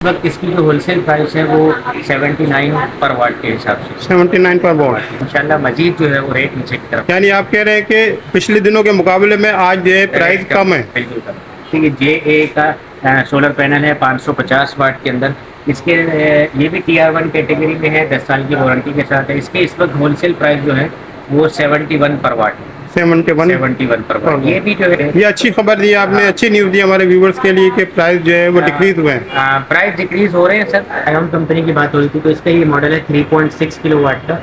वक्त इसकी जो होलसेल प्राइस है वो 79 पर वाट के हिसाब से 79 पर वॉट। इंशाल्लाह मजीद जो है वो रेट नीचे की तरफ यानी आप कह रहे हैं कि पिछले दिनों के मुकाबले में आज जो है प्राइस कम है। बिल्कुल कम। देखिए जे ए का सोलर पैनल है 550 वाट के अंदर। इसके ये भी TR1 कैटेगरी में है, 10 साल की वारंटी के साथ है। इसके इस वक्त होलसेल प्राइस जो है वो 71 पर वाट है। 71 पर वाट। ये भी जो है ये अच्छी खबर दी आपने, अच्छी न्यूज़ दी हमारे व्यूवर्स के लिए कि प्राइस जो है वो डिक्रीज हुए हैं। प्राइस डिक्रीज हो रहे हैं सर। आयम कंपनी की बात हो रही थी तो इसका ये मॉडल है 3.6 किलोवाट का।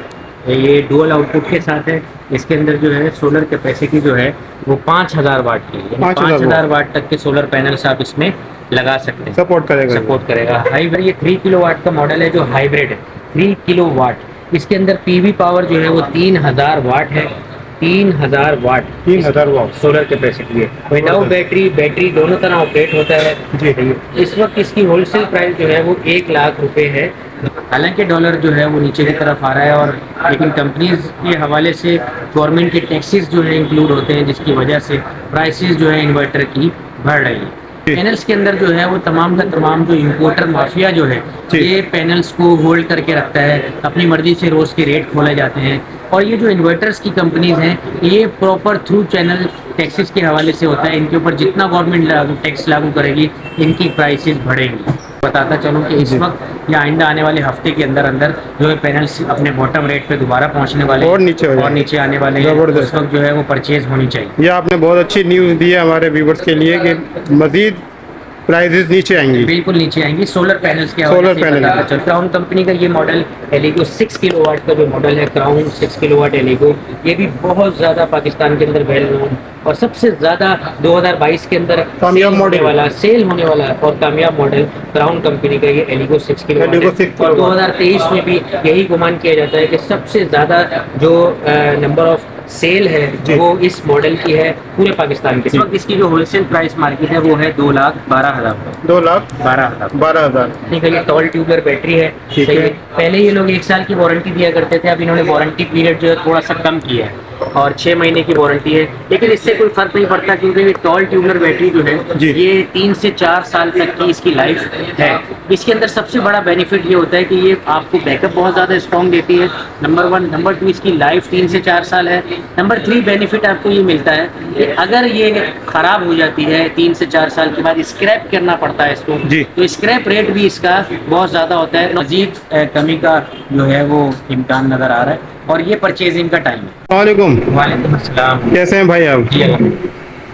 ये डुअल आउटपुट के साथ है। इसके अंदर जो है सोलर कैपेसिटी जो है वो 5000 वाट की है। 5000 वाट तक के सोलर पैनल्स आप इसमें लगा सकते हैं। सपोर्ट करेगा। हाइब्रिड ये 3 किलोवाट का मॉडल है जो हाइब्रिड है, 3 किलोवाट। इसके अंदर पीवी पावर जो है वो 3000 वाट है। 3000 वाट सोलर कैपेसिटी है। विदाउट बैटरी दोनों तरह ऑपरेट होता है जी। इस वक्त इसकी होलसेल प्राइस जो है वो 1 लाख रुपए है। हालांकि डॉलर जो है वो नीचे की तरफ आ रहा है, और लेकिन कंपनीज के हवाले से गवर्नमेंट के टैक्सेस जो है इंक्लूड होते हैं, जिसकी वजह से प्राइसेस जो है इन्वर्टर की बढ़ रही है। पैनल्स के अंदर जो है वो तमाम का तमाम जो इंपोर्टर माफिया जो है ये पैनल्स को होल्ड करके रखता है। अपनी मर्जी से रोज के रेट खोले जाते हैं, और ये जो इन्वर्टर्स की कंपनीज हैं ये प्रॉपर थ्रू चैनल टैक्सेस के हवाले से होता है। इनके ऊपर जितना गवर्नमेंट टैक्स लागू करेगी इनकी प्राइसेस बढ़ेंगी। बताता चलूँ कि इस वक्त या आइंदा आने वाले हफ्ते के अंदर अंदर जो है पैनल्स अपने बॉटम रेट पे दोबारा पहुंचने वाले और नीचे आने वाले हैं। उस वक्त जो है वो परचेज होनी चाहिए। ये आपने बहुत अच्छी न्यूज़ दी है हमारे व्यूवर्स के लिए कि मजीद प्राइसेस नीचे आएंगी। बिल्कुल नीचे आएंगी सोलर पैनल्स के हवाले से बताता चलूं। क्राउन कंपनी का ये मॉडल एलिगो 6 किलोवाट का जो मॉडल है, क्राउन 6 किलोवाट एलिगो, ये भी बहुत ज़्यादा पाकिस्तान के अंदर वेल नोन और सबसे ज़्यादा 2022 के अंदर सेल होने वाला और कामयाब मॉडल क्राउन कंपनी का ये एलिगो 6 किलोवाट। और 2023 में भी यही गुमान किया जाता है कि सबसे ज़्यादा जो नंबर ऑफ सेल है वो इस मॉडल की है पूरे पाकिस्तान के। इस वक्त इसकी जो होलसेल प्राइस मार्केट है वो है 2,12,000। 2,12,000। ठीक है। ये टॉल ट्यूबलर बैटरी है। सही है। पहले ये लोग 1 साल की वारंटी दिया करते थे, अब इन्होंने वारंटी पीरियड जो है थोड़ा सा कम किया है और 6 महीने की वारंटी है। लेकिन इससे कोई फर्क नहीं पड़ता क्योंकि ये टॉल ट्यूबलर बैटरी जो है ये 3 से 4 साल तक की इसकी लाइफ है। इसके अंदर सबसे बड़ा बेनिफिट ये होता है कि ये आपको बैकअप बहुत ज़्यादा स्ट्रॉन्ग देती है, नंबर 1। नंबर 2 इसकी लाइफ 3 से 4 साल है। नंबर 3 बेनिफिट आपको ये मिलता है कि अगर ये ख़राब हो जाती है 3 से 4 साल के बाद स्क्रैप करना पड़ता है इसको, तो स्क्रैप रेट भी इसका बहुत ज़्यादा होता है। मजीद कमी का जो है वो इम्कान नज़र आ रहा है, और ये परचेजिंग का टाइम है। वालेकुम अस्सलाम। कैसे हैं भाई आप?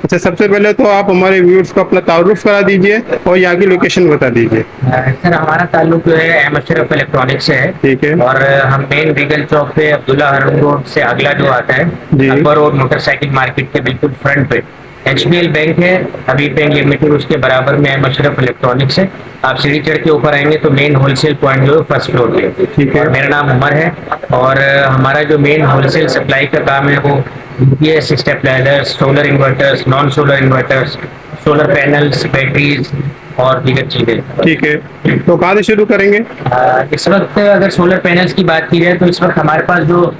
अच्छा, सबसे पहले तो आप हमारे व्यूअर्स को अपना तारुफ करा दीजिए और यहाँ की लोकेशन बता दीजिए। सर हमारा ताल्लुक जो है अशरफ इलेक्ट्रॉनिक्स से है। ठीक है। और हम मेन रीगल चौक पे अब्दुल्ला हरम रोड से अगला जो आता है अकबर रोड मोटरसाइकिल मार्केट के बिल्कुल फ्रंट पे HBL बैंक है, हबीब बैंक लिमिटेड, उसके बराबर में अशरफ इलेक्ट्रॉनिक्स है। आप सीढ़ी चढ़ के ऊपर आएंगे तो मेन होलसेल पॉइंट जो है फर्स्ट फ्लोर पे। ठीक है। मेरा नाम उमर है, और हमारा जो मेन होलसेल सप्लाई का काम है वो UPS stabilisers, solar inverters, non solar inverters, solar panels, batteries और दीगर चीजें। ठीक है। तो कहाँ से शुरू करेंगे? इस वक्त अगर सोलर पैनल्स की बात की जाए तो इस वक्त हमारे पास जो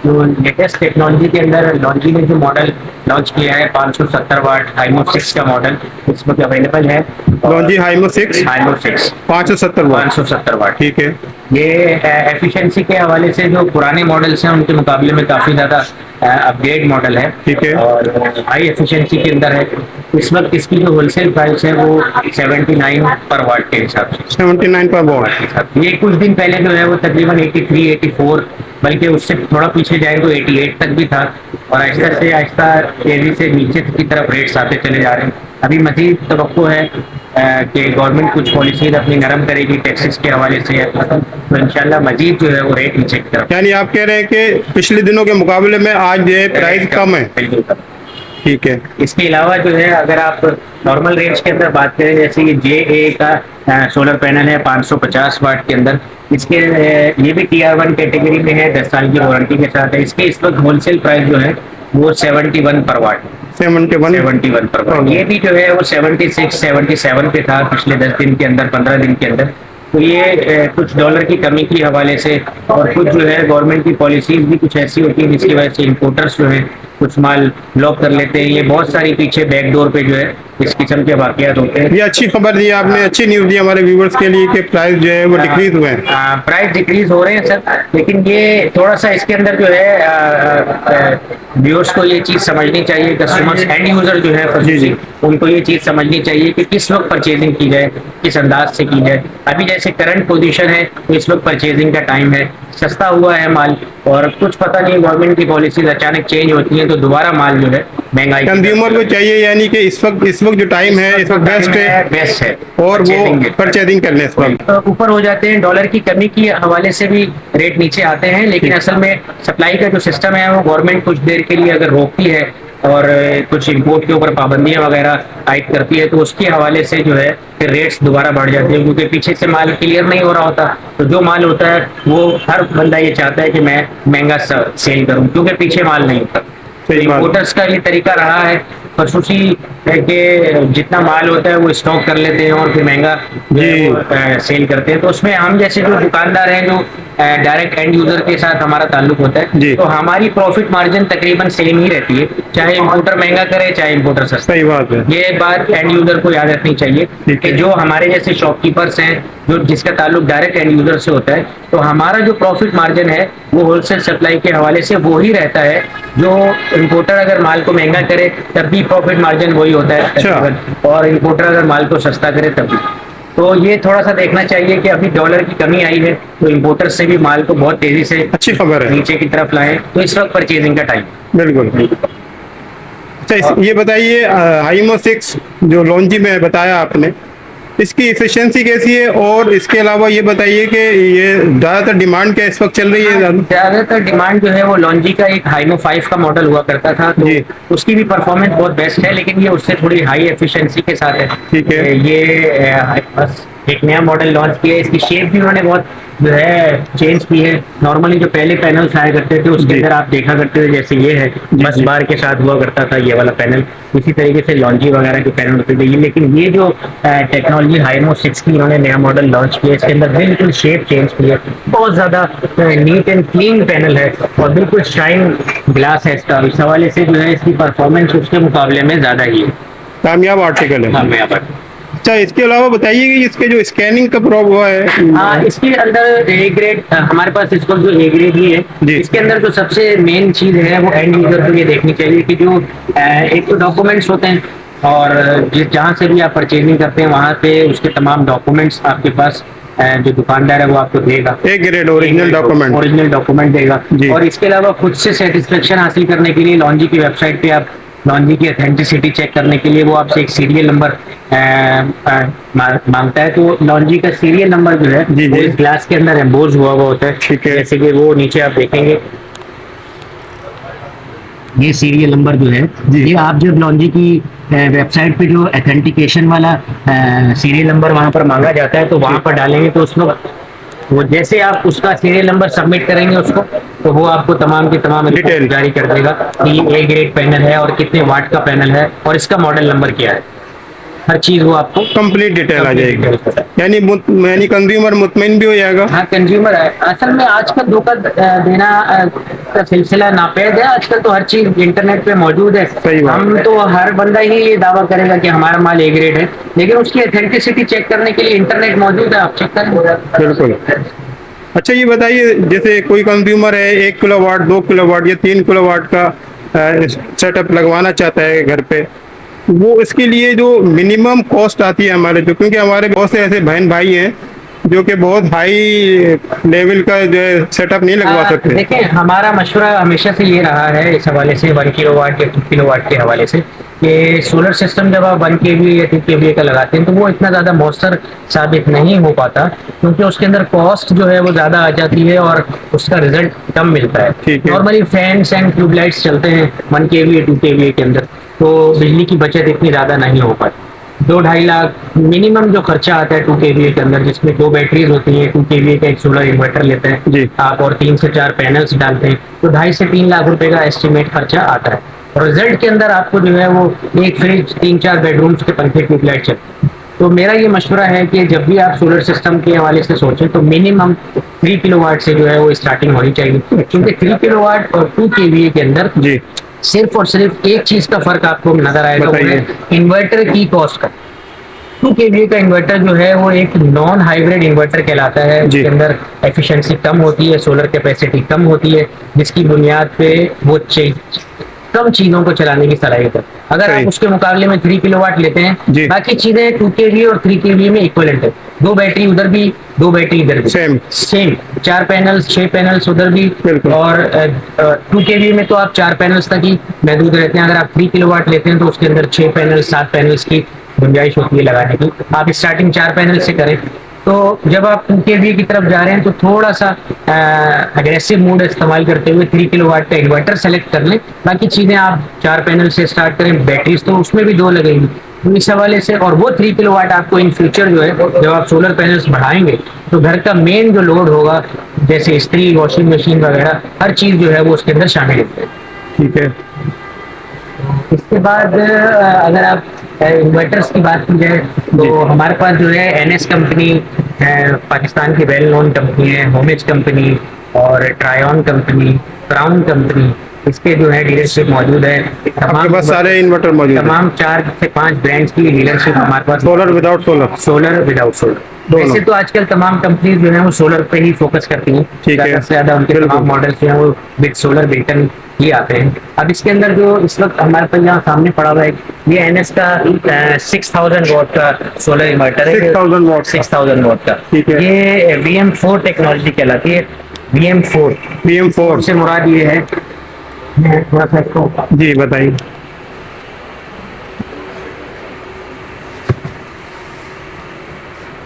लेटेस्ट टेक्नोलॉजी के अंदर लॉन्जी ने जो मॉडल लॉन्च किया है 570 वाट हाइमो 6 का मॉडल इस वक्त अवेलेबल है। लॉन्जी हाइमो 6 570 वाट। ठीक है। ये एफिशिएंसी के हवाले से जो पुराने मॉडल्स हैं उनके मुकाबले में काफ़ी ज़्यादा अपग्रेड मॉडल है। ठीक है। और हाई एफिशिएंसी के अंदर है। इस वक्त इसकी जो होलसेल प्राइस है वो 79 पर वाट के हिसाब से 79 पर वाट के साथ। ये कुछ दिन पहले जो है वो तकरीबन 83, 84, बल्कि उससे थोड़ा पीछे जाए तो 88 तक भी था, और आहिस्ता से आहिस्ता तेजी से नीचे की तरफ रेट्स आते चले जा रहे हैं। अभी मज़ीद तवक्को है कि गवर्नमेंट कुछ पॉलिसीज अपनी नरम करेगी टैक्सेस के हवाले से, तो इंशाल्लाह मजीद जो है वो रेट नीचे की तरफ। यानी आप कह रहे हैं कि पिछले दिनों के मुकाबले में आज जो है प्राइस कम है? बिल्कुल कम। ठीक है। इसके अलावा जो है अगर आप नॉर्मल रेंज के अंदर बात करें, जैसे ये JA का सोलर पैनल है 550 वाट के अंदर, इसके ये भी TR1 कैटेगरी में है, 10 साल की वारंटी के साथ है। इसके इस वक्त होलसेल प्राइस जो है वो 71 पर वाट। 71 पर वाट। ये भी जो है वो 76, 77 पे था पिछले 10 दिन के अंदर, 15 दिन के अंदर। तो ये कुछ डॉलर की कमी के हवाले से और कुछ जो है गवर्नमेंट की पॉलिसीज भी कुछ ऐसी होती है जिसकी वजह से इंपोर्टर्स जो है कुछ माल ब्लॉक कर लेते हैं। ये बहुत सारी पीछे बैक डोर पे जो है इस किस्म के वाकयात होते हैं। ये अच्छी खबर दी आपने, अच्छी न्यूज़ दी हमारे व्यूवर्स के लिए कि प्राइस जो है वो डिक्रीज हुए हैं। प्राइस डिक्रीज हो रहे हैं सर, लेकिन ये थोड़ा सा इसके अंदर जो है व्यूअर्स को ये चीज समझनी चाहिए, कस्टमर्स एंड यूजर जो है जी, जी। उनको ये चीज समझनी चाहिए कि किस वक्त परचेजिंग की जाए, किस अंदाज से की जाए। अभी जैसे करंट पोजीशन है तो इस वक्त परचेजिंग का टाइम है, सस्ता हुआ है माल, और कुछ पता नहीं गवर्नमेंट की पॉलिसीज अचानक चेंज होती हैं तो दोबारा माल जो है महंगाई कंज्यूमर को चाहिए यानी कि इस वक्त जो टाइम है इस वक्त बेस्ट है और वो परचेजिंग करने इस वक्त ऊपर हो जाते हैं। डॉलर की कमी की हवाले से भी रेट नीचे आते हैं, लेकिन असल में सप्लाई का जो सिस्टम है वो गवर्नमेंट कुछ देर के लिए अगर रोकती है और कुछ इंपोर्ट के ऊपर पाबंदियां वगैरह आयद करती है तो उसके हवाले से जो है फिर रेट्स दोबारा बढ़ जाते हैं, क्योंकि पीछे से माल क्लियर नहीं हो रहा होता। तो जो माल होता है वो हर बंदा ये चाहता है कि मैं महंगा सेल करूं, क्योंकि पीछे माल नहीं होता। इंपोर्टर्स का ये तरीका रहा है खसूसी है कि जितना माल होता है वो स्टॉक कर लेते हैं और फिर महंगा सेल करते हैं। तो उसमें हम जैसे जो दुकानदार हैं, जो डायरेक्ट एंड यूजर के साथ हमारा ताल्लुक होता है, तो हमारी प्रॉफिट मार्जिन तकरीबन सेम ही रहती है, चाहे इंपोर्टर महंगा करे चाहे इंपोर्टर सस्ता। सही बात है। ये बात एंड यूजर को याद रखनी चाहिए कि जो हमारे जैसे शॉपकीपर्स हैं, जो जिसका ताल्लुक डायरेक्ट एंड यूजर से होता है, तो हमारा जो प्रॉफिट मार्जिन है वो होलसेल सप्लाई के हवाले से वो ही रहता है। जो इंपोर्टर अगर माल को महंगा करे तब भी प्रॉफिट मार्जिन वही होता है, और इंपोर्टर अगर माल को सस्ता करे तब भी। तो ये थोड़ा सा देखना चाहिए कि अभी डॉलर की कमी आई है तो इंपोर्टर से भी माल को बहुत तेजी से अच्छी खबर है नीचे की तरफ लाएं, तो इस वक्त परचेजिंग का टाइम। बिल्कुल। अच्छा, ये बताइए हाइमो 6 जो लॉन्जी में बताया आपने, इसकी एफिशिएंसी कैसी है, और इसके अलावा ये बताइए कि ये ज़्यादातर डिमांड क्या इस वक्त चल रही है? ज़्यादातर डिमांड जो है वो लॉन्जी का एक हाइमो 5 का मॉडल हुआ करता था, तो उसकी भी परफॉर्मेंस बहुत बेस्ट है, लेकिन ये उससे थोड़ी हाई एफिशिएंसी के साथ है। ठीक है। ये बस एक नया मॉडल लॉन्च किया है, इसकी शेप भी उन्होंने बहुत जो है चेंज की है। नॉर्मली जो पहले पैनल्स आया करते थे उसके अंदर आप देखा करते थे जैसे ये है बस बार के साथ हुआ करता था ये वाला पैनल, इसी तरीके से लॉन्जी वगैरह के पैनल होते थे। लेकिन ये जो टेक्नोलॉजी हाइमो 6 की इन्होंने नया मॉडल लॉन्च किया, इसके अंदर बिल्कुल शेप चेंज की है, बहुत ज्यादा नीट एंड क्लीन पैनल है और बिल्कुल शाइन ग्लास है इसका। इस हवाले से जो है इसकी परफॉर्मेंस उसके मुकाबले में ज्यादा ही है, कामयाब आर्टिकल है। अच्छा, इसके अलावा बताइए कि इसके जो स्कैनिंग का प्रॉब्लम है। हाँ, इसके अंदर ए ग्रेड हमारे पास इसको जो ए ग्रेड ही है, इसके अंदर जो सबसे मेन चीज है वो एंड यूजर को ये देखनी चाहिए कि जो एक तो डॉक्यूमेंट्स होते हैं, और जहाँ से भी आप परचेजिंग करते हैं वहाँ पे उसके तमाम डॉक्यूमेंट्स आपके पास जो दुकानदार है वो आपको देगा, ए ग्रेड ओरिजिनल डॉक्यूमेंट देगा। और इसके अलावा खुद से सेटिस्फेक्शन हासिल करने के लिए लॉन्जी की वेबसाइट पे आप लॉन्जी की ऑथेंटिसिटी चेक करने के लिए वो आपसे एक सीरियल नंबर मांगता है। तो लॉन्जी का सीरियल नंबर जो है वो इस ग्लास के अंदर एम्बोज हुआ होता है। ठीक है। जैसे कि वो नीचे आप देखेंगे ये सीरियल नंबर जो है, ये आप जब लॉन्जी की वेबसाइट पे जो ऑथेंटिकेशन वाला सीरियल नंबर वहां पर मांगा जाता है तो वहां पर डालेंगे तो उसमें वो जैसे आप उसका सीरियल नंबर सबमिट करेंगे उसको, तो वो आपको तमाम की तमाम डिटेल जारी कर देगा कि ए ग्रेड पैनल है और कितने वाट का पैनल है और इसका मॉडल नंबर क्या है। हर चीज वो आपको कंप्लीट डिटेल आ जाएगी, यानी कंज्यूमर मुतमईन भी हो जाएगा। हाँ, कंज्यूमर है। असल में आजकल धोखा देना का सिलसिला नापैद है, आजकल तो हर चीज इंटरनेट पे मौजूद है। हम तो हर बंदा ही ये दावा करेगा कि हमारा माल ए ग्रेड है, लेकिन उसकी ऑथेंटिसिटी चेक करने के लिए इंटरनेट मौजूद है, आप चेक करें। बिल्कुल। अच्छा, ये बताइए जैसे कोई कंज्यूमर है 1 किलोवाट 2 किलोवाट या 3 किलोवाट का सेटअप लगवाना चाहता है घर पे, वो इसके लिए जो मिनिमम कॉस्ट आती है हमारे, जो क्योंकि हमारे बहुत से ऐसे बहन भाई हैं जो कि बहुत हाई लेवल का जो है सेटअप नहीं लगवा सकते। देखिए, हमारा मशवरा हमेशा से ये रहा है इस हवाले से 1 किलोवाट या 2 किलोवाट के हवाले से कि सोलर सिस्टम जब आप 1 kVA या 2 kVA का लगाते हैं तो वो इतना ज़्यादा मौसर साबित नहीं हो पाता, क्योंकि उसके अंदर कॉस्ट जो है वो ज़्यादा आ जाती है और उसका रिजल्ट कम मिलता है। नॉर्मली फैंस एंड ट्यूबलाइट्स चलते हैं 1 kVA 2 kVA के अंदर, तो बिजली की बचत इतनी ज़्यादा नहीं हो पाती। 2-2.5 लाख मिनिमम जो खर्चा आता है 2 kVA के अंदर, जिसमें 2 बैटरीज होती हैं, 2 kVA का एक सोलर इन्वर्टर लेते हैं आप और 3 से 4 पैनल्स डालते हैं, तो 2.5 से 3 लाख रुपए का एस्टिमेट खर्चा आता है। और रिजल्ट के अंदर आपको जो है वो एक फ्रिज 3-4 बेडरूम्स के पंखे ट्यूबलाइट चलते हैं। तो मेरा ये मशवरा है कि जब भी आप सोलर सिस्टम के हवाले से सोचें तो मिनिमम 3 किलोवाट से जो है वो स्टार्टिंग होनी चाहिए, क्योंकि 3 किलोवाट और 2 kVA के अंदर सिर्फ और सिर्फ एक चीज का फर्क आपको नजर आएगा, वो बताइए। है इन्वर्टर की कॉस्ट का। 2 kVA का इन्वर्टर जो है वो एक नॉन हाइब्रिड इन्वर्टर कहलाता है, जी। उसके अंदर एफिशिएंसी कम होती है, सोलर कैपेसिटी कम होती है, जिसकी बुनियाद पे वो कम चीजों को चलाने की सलाहियत है। अगर सही। आप उसके मुकाबले में 3 किलोवाट लेते हैं, जी। बाकी चीजें 2 kVA और 3 kVA में इक्वलेंट है। 2 बैटरी उधर भी, 2 बैटरी इधर भी, सेम। सेम। 4 पैनल्स, 6 पैनल्स उधर भी, बिल्कुल। और 2 kVA में तो आप 4 पैनल्स तक ही महदूद रहते हैं। अगर आप 3 किलोवाट लेते हैं तो उसके अंदर 6 पैनल्स, 7 पैनल्स की गुंजाइश होती है लगाने की। आप स्टार्टिंग 4 पैनल से करें, तो जब आप 2 kVA की तरफ जा रहे हैं तो थोड़ा सा अग्रेसिव मोड इस्तेमाल करते हुए 3 किलोवाट का इन्वर्टर सेलेक्ट कर लें। बाकी चीजें आप 4 पैनल से स्टार्ट करें। बैटरीज तो उसमें भी 2 लगेंगी, तो इस हवाले से। और वो 3 किलोवाट आपको इन फ्यूचर जो है, जब आप सोलर पैनल्स बढ़ाएंगे तो घर का मेन जो लोड होगा, जैसे इस्त्री, वॉशिंग मशीन वगैरह, हर चीज जो है वो उसके अंदर शामिल है। ठीक है। इसके बाद अगर आप इन्वर्टर्स की बात की जाए तो हमारे पास जो है एनएस कंपनी है, पाकिस्तान की वेल नोन कंपनी है, होमेज कंपनी और ट्रायन कंपनी, क्राउन कंपनी, इसके जो है डीलरशिप मौजूद है। आपके पास सारे इन्वर्टर मौजूद है? तमाम 4 से 5 ब्रांड्स की डीलरशिप हमारे पास। Solar without solar? Solar without solar. दोनों। वैसे तो आजकल तमाम कंपनीज जो है वो सोलर पे ही फोकस करती हैं, ठीक है। ज्यादा से ज्यादा उनके बिल्कुल। तमाम मॉडल्स जो है वो विद सोलर बिल्ट इन ही आते हैं। अब इसके अंदर जो इस वक्त हमारे पास यहाँ सामने पड़ा हुआ है, ये एनएस का 6000 वॉट का सोलर इन्वर्टर है। 6000 वॉट? 6000 वॉट का। ठीक है। ये VM4 टेक्नोलॉजी कहलाती है। VM4 PM4 से मुराद ये है, मैं थोड़ा सा इसको जी बताइए।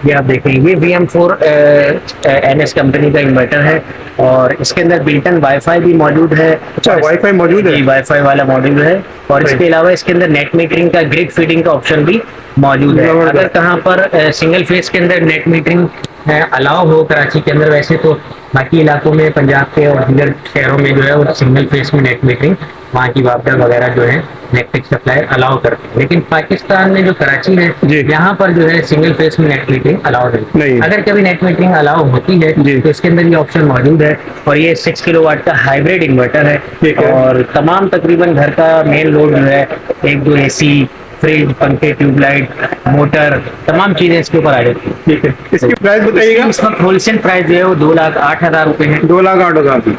ये आप देखेंगे, ये VM4 एनएस कंपनी का इन्वर्टर है, और इसके अंदर बिल्ट इन वाईफाई भी मौजूद है। अच्छा, वाईफाई मौजूद है? जी, वाईफाई वाला मॉड्यूल है। और सही। इसके अलावा इसके अंदर नेट मीटरिंग का, ग्रिड फीडिंग का ऑप्शन भी मौजूद है। जबरदस्त। अगर कहाँ पर सिंगल फेस के अंदर नेट मीटरिंग अलाउ हो कराची के अंदर, वैसे तो बाकी इलाकों में, पंजाब के और दीगर शहरों में जो है वो सिंगल फेस में नेट मीटरिंग, वहाँ की वापडा वगैरह जो है इलेक्ट्रिक सप्लाई अलाउ करते हैं। लेकिन पाकिस्तान में जो कराची है, जी। यहाँ पर जो है सिंगल फेस में नेट मीटरिंग अलाउ नहीं। अगर कभी नेट मीटरिंग अलाउ होती है जी। तो इसके अंदर ये ऑप्शन मौजूद है। और ये 6 किलोवाट का हाइब्रिड इन्वर्टर है। ठीक है। और तमाम तकरीबन घर का मेन लोड जो है, 1-2 AC, फ्रिज, पंखे, ट्यूबलाइट, मोटर, तमाम चीजें इसके ऊपर आ जाती है। ठीक है। इसकी प्राइस बताइएगा? इस वक्त होलसेल प्राइस जो है वो 2,08,000 रुपए है। 2,08,000 की।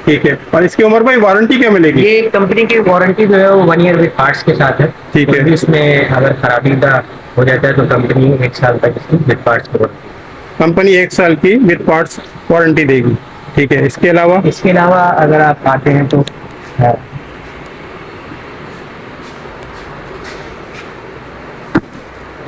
ठीक है। और इसकी उम्र भाई वारंटी क्या मिलेगी? ये कंपनी की वारंटी जो है वो 1 ईयर विद पार्ट्स के साथ है। ठीक है। कोई भी इसमें अगर खराबी का हो जाता है तो कंपनी 1 साल तक इसकी विद पार्ट्स को कंपनी 1 साल की विद पार्ट्स वारंटी देगी। ठीक है। इसके अलावा अगर आप आते हैं तो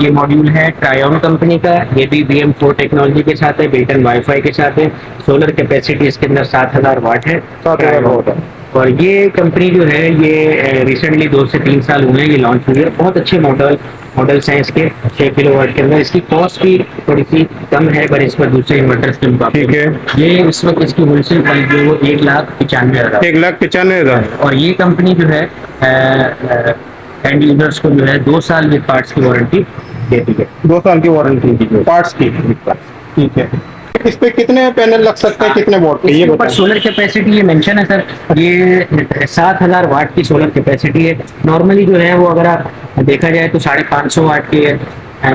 ये मॉड्यूल है ट्रायन कंपनी का। ये भी VM4 टेक्नोलॉजी के साथ है, बिल्ट इन वाईफाई के साथ है। सोलर कैपेसिटी इसके अंदर 7000 वाट है। 7000 वाट। और ये कंपनी जो है ये रिसेंटली 2 से 3 साल हुए हैं ये लॉन्च हुई है। बहुत अच्छे मॉडल्स हैं इसके 6 किलोवाट के अंदर। इसकी कॉस्ट भी थोड़ी सी कम है पर इस पर दूसरे इन्वर्टर्स के मुकाबले। ठीक है। ये इस वक्त इसकी होलसेल प्राइस जो है वो 1,95,000। 1,95,000। और ये कंपनी जो है एंड यूजर्स को जो है 2 साल विद पार्ट्स की वारंटी देती है। 2 साल की वारंटी पार्ट्स की। ठीक है। इस पे कितने पैनल लग सकते हैं, कितने वॉट के, ये इसके ऊपर बताइए। सोलर कैपेसिटी ये मेंशन है सर, ये 7,000 वाट की सोलर कैपेसिटी है। नॉर्मली जो है वो अगर आप देखा जाए तो 550 वाट की है,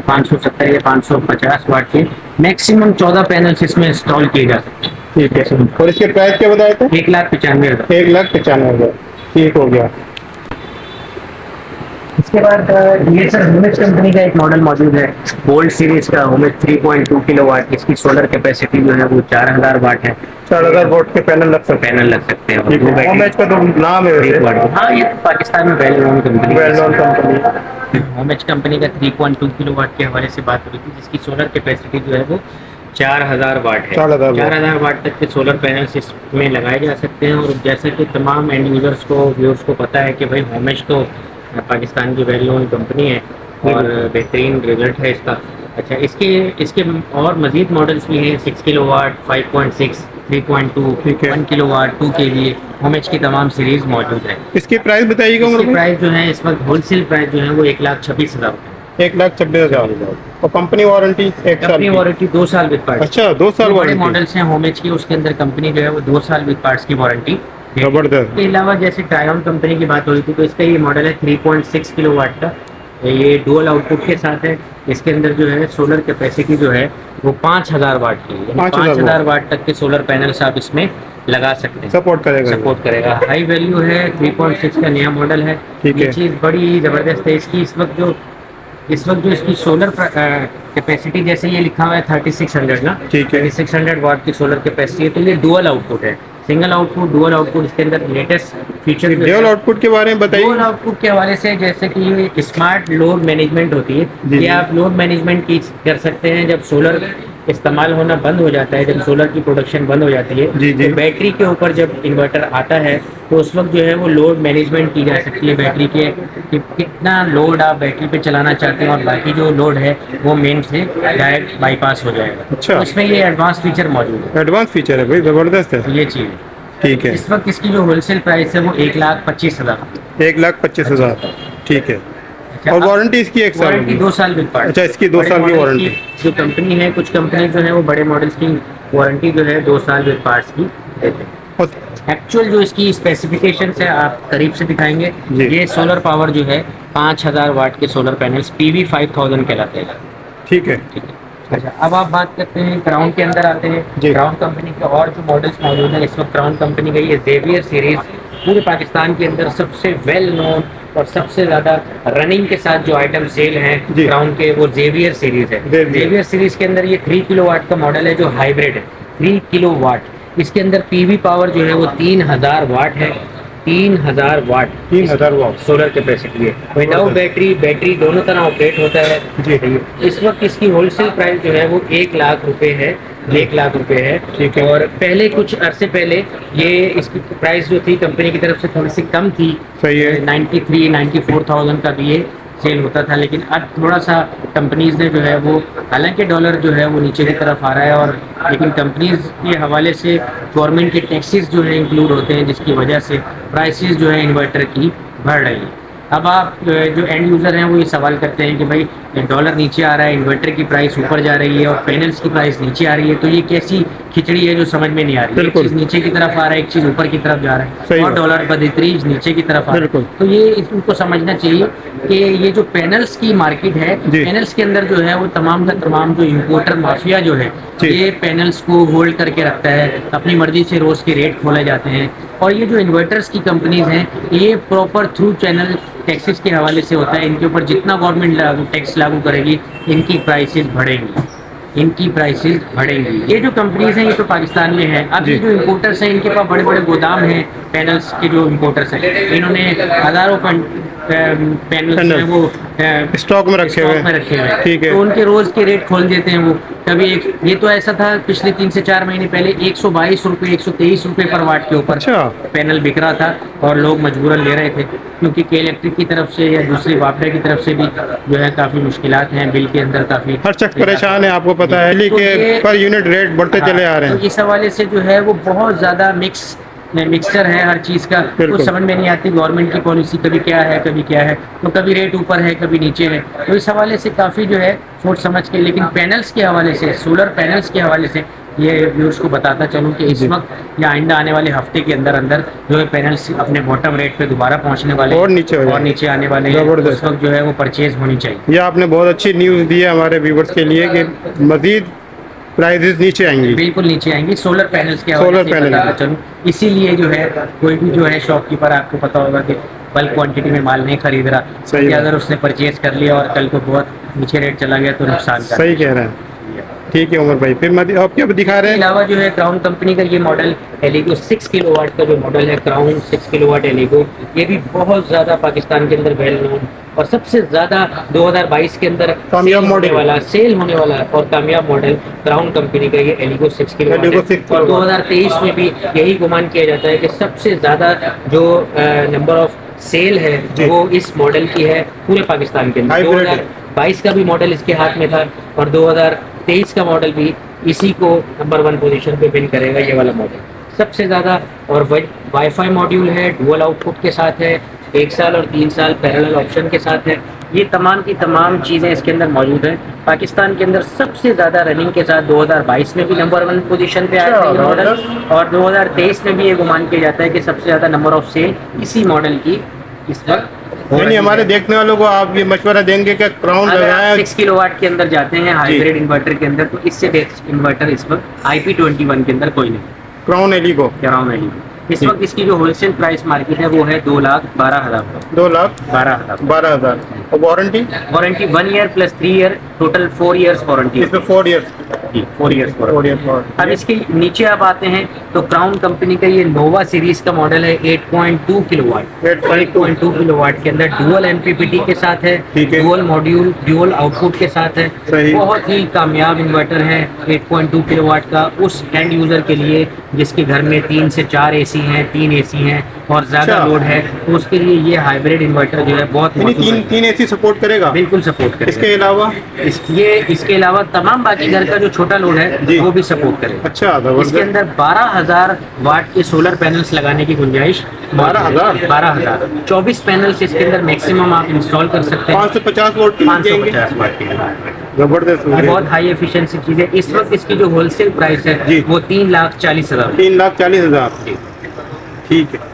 570 या 550 वाट के मैक्सिमम 14 पैनल्स इसमें इंस्टॉल किए जा सकते हैं। ठीक है। और इसके प्राइस क्या बताए थे? 1,95,000। 1,95,000। ठीक हो गया। इसके बाद ये सर होमेज कंपनी का एक मॉडल मौजूद है, गोल्ड सीरीज का होमेज 3.2 किलोवाट। इसकी सोलर कैपेसिटी जो है वो 4,000 वाट है। 4,000 वॉट के पैनल लग सकते पैनल लग सकते हैं। हैं। ठीक है। होमेज का तो नाम है वैसे। हाँ, ये पाकिस्तान में well known company well known company. Homage company का 3.2 किलोवाट के हवाले से बात हो रही थी, जिसकी सोलर कैपेसिटी जो है वो 4,000 वाट है। 4,000 वाट तक के सोलर पैनल्स इसमें लगाए जा सकते हैं। और जैसे कि तमाम एंड यूजर्स को, व्यूअर्स को पता है कि भाई होमेज तो पाकिस्तान की वेल नोन कंपनी है और बेहतरीन रिजल्ट है इसका। अच्छा, इसके और मजीद मॉडल्स भी हैं, 6 किलोवाट, 5.6, 3.2, ठीक है। 1 किलोवाट, 2 kVA। होमेज की तमाम सीरीज मौजूद है। इसकी प्राइस बताइएगा? इसकी प्राइस जो है इस वक्त होलसेल प्राइस जो है वो 1,26,000। 1,26,000। और कंपनी वारंटी 1 साल कंपनी की? वारंटी 2 साल विद पार्ट्स। अच्छा, 2 साल बड़े वारंटी। मॉडल्स हैं होमेज की, उसके अंदर कंपनी जो है वो 2 साल विद पार्ट्स की वारंटी जबरदस्त। इसके अलावा जैसे ट्रायन कंपनी की बात हो रही थी, तो इसका ये मॉडल है 3.6 किलोवाट का। ये डुअल आउटपुट के साथ है। इसके अंदर जो है सोलर कैपेसिटी जो है वो 5000 वाट की है, 5000 5000 वाट तक के सोलर पैनल्स आप इसमें लगा सकते हैं। सपोर्ट करेगा ये। सपोर्ट करेगा। हाई वैल्यू है, 3.6 का नया मॉडल है। ठीक ये है। चीज़ बड़ी ज़बरदस्त है इसकी। इस वक्त जो इसकी सोलर कैपेसिटी, जैसे ये लिखा हुआ है 3600 ना, ठीक है। 3600 वाट की सोलर कैपेसिटी है। तो ये डुअल आउटपुट है, सिंगल आउटपुट, डुअल आउटपुट। इसके अंदर लेटेस्ट फीचर ड्यूल आउटपुट के बारे में डुअल बताइए। आउटपुट के हवाले से, जैसे कि स्मार्ट लोड मैनेजमेंट होती है, जी, ये जी। आप लोड मैनेजमेंट की कर सकते हैं। जब सोलर इस्तेमाल होना बंद हो जाता है, जब सोलर की प्रोडक्शन बंद हो जाती है, जी, जी। तो बैटरी के ऊपर जब इन्वर्टर आता है, तो उस वक्त जो है वो लोड मैनेजमेंट की जा सकती है बैटरी के, कि कितना लोड आप बैटरी पे चलाना चाहते हैं, और बाकी जो लोड है वो मेन से डायरेक्ट बाईपास हो जाएगा। अच्छा। तो इसमें ये एडवांस फीचर मौजूद एडवांस फीचर है भाई, जबरदस्त है। है। ये चीज़ ठीक है। इस वक्त इसकी जो होलसेल प्राइस है वो 1,25,000। 1,25,000। ठीक है। अच्छा, और अब वारंटी इसकी 1 साल वारंटी की? 2 साल विद पार्ट। अच्छा, इसकी 2 बड़े साल की मॉडल्स वारंटी। जो कंपनी है, कुछ कंपनी जो है वो बड़े मॉडल्स की वारंटी जो है 2 साल विद पार्ट्स की देते हैं। और एक्चुअल जो इसकी स्पेसिफिकेशन है आप करीब से दिखाएंगे। जी। ये सोलर पावर जो है 5000 वाट के सोलर पैनल्स PV 5000 कहलाते हैं। ठीक है। ठीक है। अच्छा, अब आप बात करते हैं क्राउन के अंदर आते हैं। जी। क्राउन कंपनी के और जो मॉडल्स मौजूद हैं इस वक्त, क्राउन कंपनी का ये जेवियर सीरीज पूरे पाकिस्तान के अंदर सबसे वेल नोन और सबसे ज़्यादा रनिंग के साथ जो आइटम सेल हैं जी। क्राउन के, वो जेवियर सीरीज है। Xavier। जेवियर सीरीज के अंदर ये 3 किलोवाट का मॉडल है जो हाइब्रिड है, 3 किलोवाट। इसके अंदर PV पावर जो है वो 3000 वाट है। 3000 वाट 3000 वाट सोलर कैपेसिटी है। विदाउट बैटरी दोनों तरह ऑपरेट होता है। जी। इस वक्त इसकी होलसेल प्राइस जो है वो 1 लाख रुपए है। 1 लाख रुपए है। ठीक है। और पहले कुछ अरसे पहले ये इसकी प्राइस जो थी कंपनी की तरफ से थोड़ी सी कम थी। सही है। 94,000 का भी ये सेल होता था, लेकिन अब थोड़ा सा कंपनीज ने जो है वो, हालांकि डॉलर जो है वो नीचे की तरफ आ रहा है, और लेकिन कंपनीज के हवाले से गवर्नमेंट के टैक्सेस जो है इंक्लूड होते हैं, जिसकी वजह से प्राइसेस जो है इन्वर्टर की बढ़ रही है। अब आप जो एंड यूज़र हैं वो ये सवाल करते हैं कि भाई डॉलर नीचे आ रहा है, इन्वर्टर की प्राइस ऊपर जा रही है और पैनल्स की प्राइस नीचे आ रही है, तो ये कैसी खिचड़ी है जो समझ में नहीं आ रही है। एक बिल्कुल। चीज़ नीचे की तरफ आ रहा है, एक चीज़ ऊपर की तरफ जा रहा सही है, और बात। डॉलर बदतरीज नीचे की तरफ आ रहा बिल्कुल। है। तो ये इनको समझना चाहिए कि ये जो पैनल्स की मार्केट है, जी। पैनल्स के अंदर जो है वो तमाम का तमाम जो इम्पोर्टर माफिया जो है, जी। ये पैनल्स को होल्ड करके रखता है, अपनी मर्जी से रोज़ के रेट खोले जाते हैं। और ये जो इन्वर्टर्स की कंपनीज हैं, ये प्रॉपर थ्रू चैनल टैक्सेस के हवाले से होता है। इनके ऊपर जितना गवर्नमेंट टैक्स लागू करेगी, इनकी प्राइसेस बढ़ेंगी, इनकी प्राइसेस बढ़ेंगी। ये जो कंपनीज हैं ये तो पाकिस्तान में है। अब ये जो इम्पोर्टर्स हैं, इनके पास बड़े बड़े गोदाम हैं पैनल्स के। जो इम्पोर्टर्स हैं, इन्होंने हज़ारों पैनल्स हैं वो स्टॉक में रखे हुए स्टॉक में रखे हुए हैं। ठीक है। तो उनके रोज के रेट खोल देते हैं वो। कभी एक, ये तो ऐसा था पिछले 3 से 4 महीने पहले 122 रुपये 123 रुपये पर वाट के ऊपर अच्छा। पैनल बिक रहा था, और लोग मजबूरन ले रहे थे, क्योंकि के इलेक्ट्रिक की तरफ से या दूसरी वापडा की तरफ से भी जो है काफ़ी मुश्किलात हैं, बिल के अंदर काफ़ी। हर शख्स परेशान है, आपको पता है, तो लेकिन ये- पर यूनिट रेट बढ़ते चले आ रहे तो हैं। इस हवाले से जो है वो बहुत ज़्यादा मिक्सचर है हर चीज़ का। बिल्कुल। कुछ समझ में नहीं आती गवर्नमेंट की पॉलिसी, कभी क्या है कभी क्या है, तो कभी रेट ऊपर है कभी नीचे है। तो इस हवाले से काफ़ी जो है सोच समझ के, लेकिन पैनल्स के हवाले से, सोलर पैनल्स के हवाले से ये व्यूअर्स को बताता चलूँ कि इस जी। वक्त या आइंदा आने वाले हफ्ते के अंदर अंदर जो है पैनल्स अपने बॉटम रेट पे दोबारा पहुंचने वाले हैं, और नीचे हो और जाएंगे। नीचे आने वाले हैं। जबरदस्त। उस वक्त जो है वो परचेज होनी चाहिए। ये आपने बहुत अच्छी न्यूज़ दी है हमारे व्यूवर्स के लिए कि मजीद प्राइसेस नीचे आएंगी। बिल्कुल नीचे आएंगी सोलर पैनल्स के सोलर हवाले से पैनल। बताता चलूं। इसीलिए जो है कोई भी जो है शॉपकीपर, आपको पता होगा कि बल्क क्वांटिटी में माल नहीं खरीद रहा, सही क्योंकि बात। अगर उसने परचेज कर लिया और कल को बहुत नीचे रेट चला गया तो नुकसान का। सही कह रहे हैं। ठीक है उमर भाई, फिर आप क्या दिखा रहे इसके हैं? अलावा जो है क्राउन कंपनी का ये मॉडल एलिगो 6 किलोवाट का जो मॉडल है, क्राउन 6 किलोवाट एलिगो, ये भी बहुत ज़्यादा पाकिस्तान के अंदर वेल नोन और सबसे ज़्यादा 2022 के अंदर कामयाब मॉडल। सेल होने वाला और कामयाब मॉडल क्राउन कंपनी का ये एलिगो 6 किलोवाट एलिगो 6 है। और 2023 में भी यही गुमान किया जाता है कि सबसे ज़्यादा जो नंबर ऑफ सेल है जी। वो इस मॉडल की है पूरे पाकिस्तान के अंदर। हाइब्रिड है। 2022 का भी मॉडल इसके हाथ में था, और 2023 का मॉडल भी इसी को नंबर 1 पोजीशन पे विन करेगा, ये वाला मॉडल सबसे ज़्यादा। और वाईफाई मॉड्यूल है, डुअल आउटपुट के साथ है, 1 साल और 3 साल पैरेलल ऑप्शन के साथ है। ये तमाम की तमाम चीज़ें इसके अंदर मौजूद हैं। पाकिस्तान के अंदर सबसे ज़्यादा रनिंग के साथ 2022 में भी नंबर 1 पोजीशन पे आया था ये मॉडल, और 2023 में भी ये गुमान किया जाता है कि सबसे ज़्यादा नंबर ऑफ सेल इसी मॉडल की इस वक्त हो रही यानी है। हमारे देखने वालों को आप ये मशवरा देंगे कि क्राउन अगर लगाया आप 6 किलोवाट के अंदर जाते हैं हाइब्रिड इन्वर्टर के अंदर, तो इससे बेस्ट इन्वर्टर इस वक्त IP21 के अंदर कोई नहीं। क्राउन एलिगो ग्राउंड वैल्यू इस वक्त इसकी जो होलसेल प्राइस मार्केट है वो है 2,12,000 रुपये। 2,12,000 12,000 और warranty warranty 1 year plus 3 year, total 4 years warranty है। इसमें 4 इयर्स 4 ईयर्स वारंटी। अब इसके नीचे आप आते हैं तो क्राउन कंपनी का ये नोवा सीरीज का मॉडल है 8.2 किलोवाट। 8.2 किलोवाट के अंदर डुअल MPPT के साथ है, ठीक है। डुअल मॉड्यूल डुअल आउटपुट के साथ है। सही। बहुत ही कामयाब इन्वर्टर है 8.2 किलोवाट का उस एंड यूजर के लिए जिसके घर में 3 से 4 AC हैं, 3 AC हैं और ज्यादा अच्छा। लोड है, तो उसके लिए ये हाइब्रिड इन्वर्टर जो है बहुत यानी मौजूद है। तीन AC सपोर्ट करेगा। बिल्कुल सपोर्ट करेगा। इसके अलावा इसके अलावा तमाम बाकी घर का जो छोटा लोड है जी। वो भी सपोर्ट करेगा। अच्छा इसके जबरदस्त। अंदर 12,000 वाट के सोलर पैनल्स लगाने की गुंजाइश 12,000? 12,000 24 पैनल्स इसके अंदर मैक्सिमम आप इंस्टॉल कर सकते हैं। 550 वोल्ट की मिल जाएंगे। 550 वाट के जबरदस्त ये बहुत हाई एफिशिएंसी चीज है। इस वक्त इसकी जो होलसेल प्राइस है जी। वो 3,40,000। 3,40,000 ठीक है।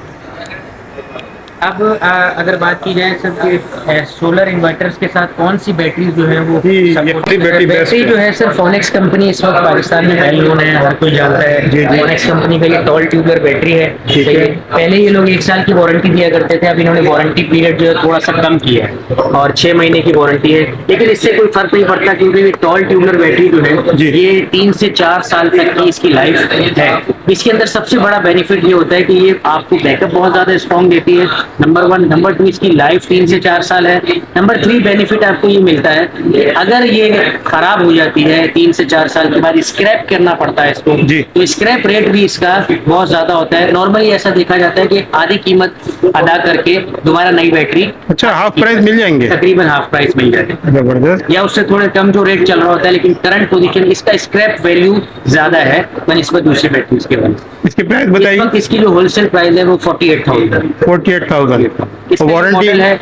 अब अगर बात की जाए सर कि सोलर इन्वर्टर्स के साथ कौन सी बैटरी जो है वो जी, ये support वाली बैटरी best बैटरी है। जो है सर फोनेक्स कंपनी इस वक्त पाकिस्तान में वेल नोन है, हर कोई जानता जी, है। जी। फोनेक्स कंपनी का ये टॉल ट्यूबलर बैटरी है। ठीक है। पहले ये लोग 1 साल की वारंटी दिया करते थे, अब इन्होंने वारंटी पीरियड जो है थोड़ा सा कम किया है और 6 महीने की वारंटी है। लेकिन इससे कोई फर्क नहीं पड़ता क्योंकि ये टॉल ट्यूबलर बैटरी जो है जी। ये 3 से 4 साल तक की इसकी लाइफ है। इसके अंदर सबसे बड़ा बेनिफिट ये होता है कि ये आपको बैकअप बहुत ज्यादा स्ट्रॉन्ग देती है, नंबर 1। नंबर 2 इसकी लाइफ 3 से 4 साल है। नंबर 3 बेनिफिट आपको ये मिलता है कि अगर ये खराब हो जाती है 3 से 4 साल के बाद स्क्रैप करना पड़ता है इसको, जी। तो स्क्रैप रेट भी इसका बहुत ज्यादा होता है। नॉर्मली ऐसा देखा जाता है कि आधी कीमत अदा करके दोबारा नई बैटरी अच्छा हाफ प्राइस मिल जाएंगे। तकरीबन हाफ प्राइस मिल जाती है जबरदस्त। या उससे थोड़े कम जो रेट चल रहा होता है, लेकिन करंट पोजीशन इसका स्क्रैप वैल्यू ज्यादा है बनिस्बत दूसरी बैटरीज के बाद। इसकी प्राइस इस बताइए। वक्त इसकी जो होलसेल प्राइस है वो 48,000 48,000 इसका वारंटी मॉडल है।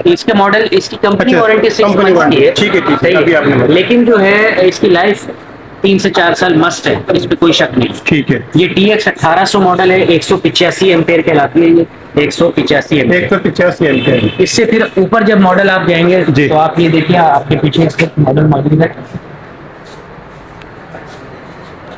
इसके मॉडल इसकी कंपनी अच्छा, वारंटी 6 कंपनी मंथ्स की वारंटी। है। ठीक है, ठीक है, सही अभी आपने है। बताया। लेकिन जो है इसकी लाइफ 3 से 4 साल मस्ट है, इस पे कोई शक नहीं। ठीक है। ये TX 1800 मॉडल है, 185 एम्पेयर कहलाती है ये, 185 एम्पेयर। 185 एम्पेयर। इससे फिर ऊपर जब मॉडल आप जाएंगे जी। तो आप ये देखिए आपके पीछे इसका मॉडल मौजूद है।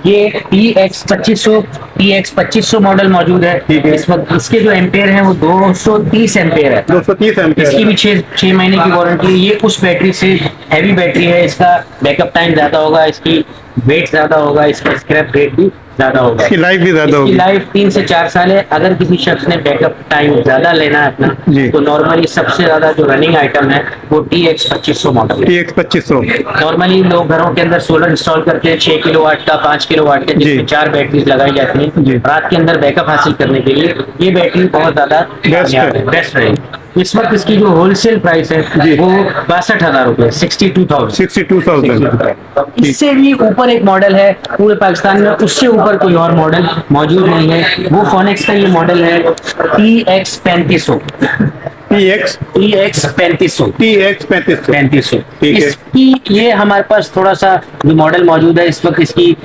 ये TX 2500 मॉडल मौजूद है। ठीक है। इस वक्त इसके जो एम्पेयर है वो 230 एम्पेयर है। 230 एम्पेयर। इसकी भी 6 महीने की वारंटी है। ये उस बैटरी से हैवी बैटरी है, इसका बैकअप टाइम ज्यादा होगा, इसकी वेट ज्यादा होगा, इसका स्क्रैप रेट भी ज्यादा होगा। इसकी लाइफ भी ज्यादा इसकी होगी। लाइफ 3 से 4 साल है। अगर किसी शख्स ने बैकअप टाइम ज्यादा लेना है अपना, जी। तो नॉर्मली सबसे ज्यादा जो रनिंग आइटम है वो TX 2500 मॉडल है। TX 2500। नॉर्मली लोग घरों के अंदर सोलर इंस्टॉल करते हैं 6 किलोवाट का, 5 किलोवाट का, जिसमें जी। 4 बैटरीज लगाई जाती जी। हैं रात के अंदर बैकअप हासिल करने के लिए। ये बैटरी बहुत ज्यादा बेस्ट है। इस वक्त इसकी जो होलसेल प्राइस है जी। वो 62,000 रुपए, 62,000। 62,000। इससे भी ऊपर एक मॉडल है पूरे पाकिस्तान में, उससे ऊपर कोई और मॉडल मौजूद नहीं है। वो फोनेक्स का ये मॉडल है TX 3500। TX 3500 3500। ठीक है। इसकी ये हमारे पास थोड़ा सा जो मॉडल मौजूद है इस वक्त, इसकी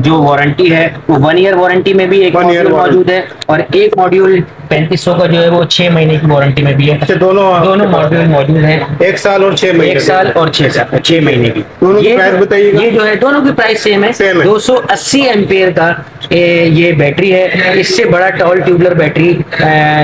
जो वारंटी है वो 1 ईयर वारंटी में भी एक 1 ईयर मॉड्यूल मौजूद है, और एक मॉड्यूल 3500 का जो है वो 6 महीने की वारंटी में भी है। अच्छा दोनों मॉड्यूल मौजूद है, 1 साल और 6 महीने। 1 साल और 6 महीने की। दोनों की ये प्राइस बताइएगा। ये जो है दोनों की प्राइस सेम है। Same है। 280 एम्पेयर का ये बैटरी है। इससे बड़ा टॉल ट्यूबलर बैटरी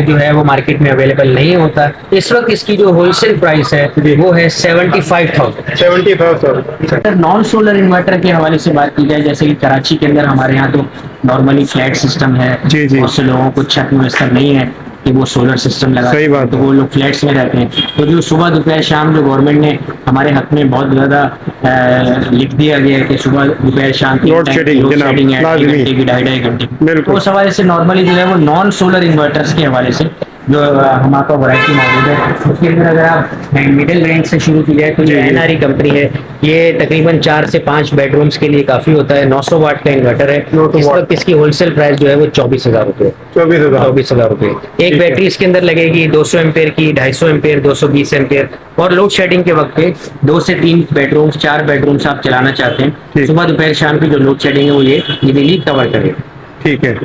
जो है वो मार्केट में अवेलेबल नहीं होता। इस वक्त इसकी जो होलसेल प्राइस है वो है 75,000। 75,000। नॉन सोलर इन्वर्टर के हवाले से बात की जाए, जैसे कि कराची के अंदर हमारे यहाँ तो नॉर्मली फ्लैट सिस्टम है, जी, जी। बहुत से लोगों को छत मुयसर नहीं है कि वो सोलर सिस्टम लगा, सही बात तो है। वो लोग फ्लैट्स में रहते हैं। तो जो सुबह दोपहर शाम जो गवर्नमेंट ने हमारे हक में बहुत ज्यादा लिख दिया गया है कि सुबह दोपहर शाम की लोड शेडिंग लोड जनाब, शेडिंग है, 1 लाजमी। घंटे की, 2.5 घंटे की। बिल्कुल। तो उस हवाले से नॉर्मली जो है वो नॉन सोलर इन्वर्टर्स के हवाले से जो हमारे पास वैरायटी मौजूद है। उसके अंदर अगर आप मिडिल रेंज से शुरू की जाए तो ये एनआरई कंपनी है। ये तकरीबन 4 से 5 बेडरूम्स के लिए काफ़ी होता है। 900 वाट का इन्वर्टर है। इस वक्त इसकी होलसेल प्राइस जो है वो 24,000 रुपये। 24,000 रुपये। एक बैटरी इसके अंदर लगेगी 200 एम्पेयर की, 250 एम्पेयर, 220 एम्पेयर। और लोड शेडिंग के वक्त पे 2 से 3 बेडरूम्स, 4 बेडरूम्स आप चलाना चाहते हैं, सुबह दोपहर शाम की जो लोड शेडिंग है वो ये इजीली कवर करेगा। ठीक है।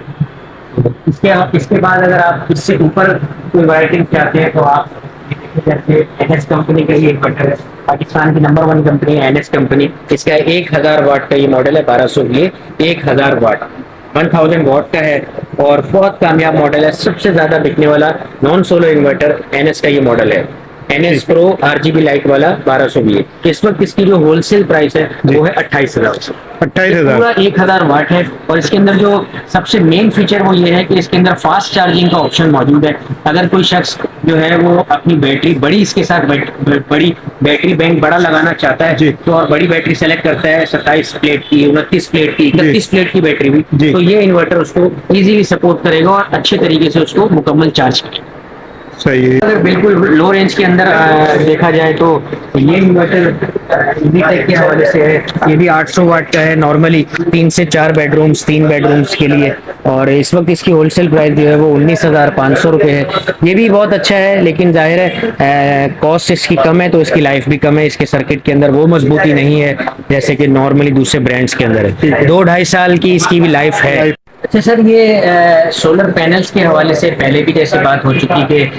इसके बाद अगर आप इससे ऊपर कोई वैरायटी चाहते हैं तो आप जैसे एनएस कंपनी का ये इन्वर्टर है। पाकिस्तान की नंबर 1 कंपनी है एनएस कंपनी। इसका 1000 वाट का ये मॉडल है, 1200 ये 1000 वाट 1000 वाट का है और बहुत कामयाब मॉडल है। सबसे ज्यादा बिकने वाला नॉन सोलर इन्वर्टर एनएस का ये मॉडल है। एनएस प्रो आरजीबी लाइट वाला 1200 ये। इस वक्त इसकी जो होलसेल प्राइस है वो है 28,000। 28,000 पूरा 1000 वाट है और इसके अंदर जो सबसे मेन फीचर वो ये है कि इसके अंदर फास्ट चार्जिंग का ऑप्शन मौजूद है। अगर कोई शख्स जो है वो अपनी बैटरी बड़ी इसके साथ बड़ी बैटरी बैंक बड़ा लगाना चाहता है तो और बड़ी बैटरी सेलेक्ट करता है 27 प्लेट की, 29 प्लेट की, 31 प्लेट की बैटरी भी, तो ये इन्वर्टर उसको इजीली सपोर्ट करेगा और अच्छे तरीके से उसको मुकम्मल चार्ज करेगा। सही है। अगर बिल्कुल लो रेंज के अंदर देखा जाए तो ये इन्वर्टर ईवीटेक के हवाले से है। ये भी 800 वाट का है। नॉर्मली 3 से 4 बेडरूम्स, 3 बेडरूम्स के लिए और इस वक्त इसकी होलसेल प्राइस जो है वो 19,500 रुपये है। ये भी बहुत अच्छा है लेकिन जाहिर है कॉस्ट इसकी कम है तो इसकी लाइफ भी कम है। इसके सर्किट के अंदर वो मजबूती नहीं है जैसे कि नॉर्मली दूसरे ब्रांड्स के अंदर है। 2-2.5 साल की इसकी भी लाइफ है। अच्छा सर, ये सोलर पैनल्स के हवाले से पहले भी जैसे बात हो चुकी कि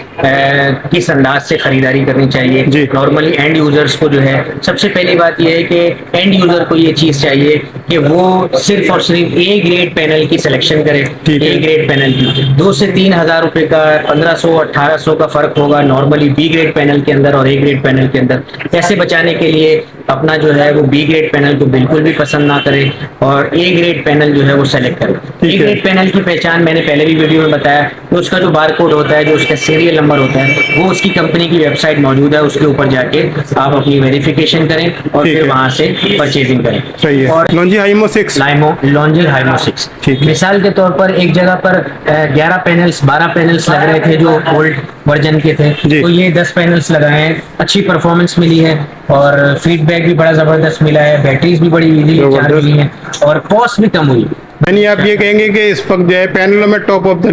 किस अंदाज से खरीदारी करनी चाहिए। नॉर्मली एंड यूजर्स को जो है सबसे पहली बात ये है कि एंड यूजर को ये चीज चाहिए कि वो सिर्फ और सिर्फ ए ग्रेड पैनल की सिलेक्शन करे। ए ग्रेड पैनल की 2 से 3 हजार रुपए का 1500-1800 का फर्क होगा नॉर्मली बी ग्रेड पैनल के अंदर और ए ग्रेड पैनल के अंदर। पैसे बचाने के लिए अपना जो है वो बी ग्रेड पैनल को बिल्कुल भी पसंद ना करे और ए ग्रेड पैनल जो है वो सेलेक्ट करे। ए ग्रेड पैनल की पहचान मैंने पहले भी वीडियो में बताया कि उसका जो बारकोड होता है, जो उसका सीरियल नंबर होता है, वो उसकी कंपनी की वेबसाइट मौजूद है, उसके ऊपर जाके आप अपनी वेरिफिकेशन करें और फिर वहां से परचेजिंग करें। सही है। और लॉन्जी हाइमो 6 मिसाल के तौर पर एक जगह पर 11 पैनल्स 12 पैनल्स लग रहे थे जो ओल्ड वर्जन के थे, तो ये 10 पैनल्स लगाए हैं। अच्छी परफॉर्मेंस मिली है और फीडबैक भी बड़ा जबरदस्त मिला है। बैटरीज भी बड़ी इजीली चार्ज हुई हैं और कॉस्ट भी कम हुई। यानी आप ये कहेंगे कि इस वक्त जो है पैनलों में टॉप ऑफ द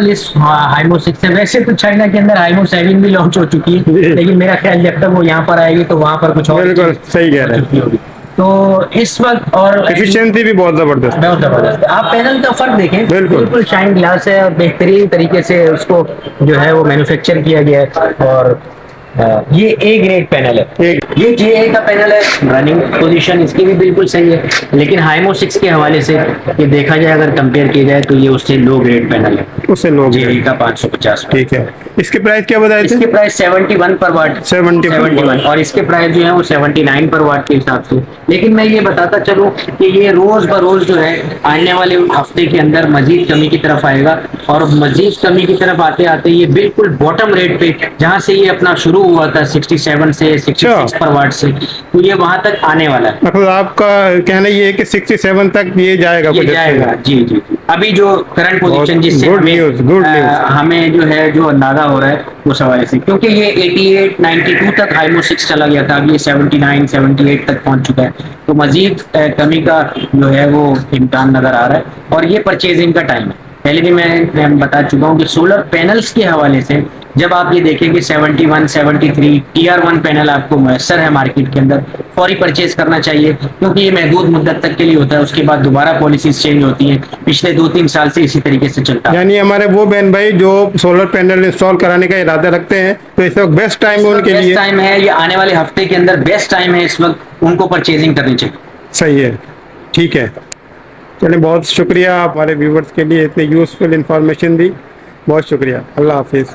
लिस्ट हाइमो 6 है। वैसे तो चाइना के अंदर हाइमो 7 भी लॉन्च हो चुकी है लेकिन मेरा ख्याल जब तक वो यहाँ पर आएगी तो वहाँ पर कुछ और बिल्कुल सही कह रहे हैं। तो इस वक्त और एफिशिएंसी भी बहुत जबरदस्त है। आप पैनल का फर्क देखें, बिल्कुल शाइन ग्लास है और बेहतरीन तरीके से उसको जो है वो मैन्युफैक्चर किया गया है। और ये ए ग्रेड पैनल है। ये जे का पैनल है। रनिंग पोजीशन इसकी भी बिल्कुल सही है लेकिन हाइमो 6 के हवाले से ये देखा जाए अगर कंपेयर किया जाए तो ये उससे लो ग्रेड पैनल है। उससे लो जे का 550। ठीक है। इसके प्राइस क्या बताए थे? इसके प्राइस 71 पर वाट 71 और इसके प्राइस जो है वो 79 पर वाट के हिसाब से। लेकिन मैं ये बताता चलूं कि ये रोज बरोज जो है आने वाले हफ्ते के अंदर मजीद कमी की तरफ आएगा और मजीद कमी की तरफ आते आते ये बिल्कुल बॉटम रेट पे जहां से ये अपना शुरू हुआ था 67 से 66 पर वाट से, तो ये वहां तक आने वाला है। मतलब आपका कहना ये है कि 67 तक ये जाएगा? ये जाएगा जी। अभी जो करंट पोजीशन जिससे हमें जो है जो अंदाजा हो रहा है उस हवाले से, क्योंकि ये 88-92 तक हाइमो 6 चला गया था, अभी ये 79-78 तक पहुंच चुका है, तो मजीद कमी का जो है वो इम्कान नजर आ रहा है और ये परचेजिंग का टाइम है। पहले भी मैं बता चुका हूँ कि सोलर पैनल्स के हवाले से जब आप ये देखें कि 71, 73 TR1 पैनल आपको मैसर है मार्केट के अंदर, फौरी परचेज करना चाहिए क्योंकि ये महदूद मुद्दत तक के लिए होता है। उसके बाद दोबारा पॉलिसीज चेंज होती हैं। पिछले 2-3 साल से इसी तरीके से चलता है। यानी हमारे वो बहन भाई जो सोलर पैनल इंस्टॉल कराने का इरादा रखते हैं तो इस वक्त बेस्ट टाइम है उनके लिए। बेस्ट टाइम है, ये आने वाले हफ्ते के अंदर बेस्ट टाइम है इस वक्त उनको परचेजिंग करनी चाहिए। सही है, ठीक है। चलिए, बहुत शुक्रिया आप हमारे व्यूवर्स के लिए इतनी यूजफुल इंफॉर्मेशन दी। बहुत शुक्रिया। अल्लाह हाफिज़।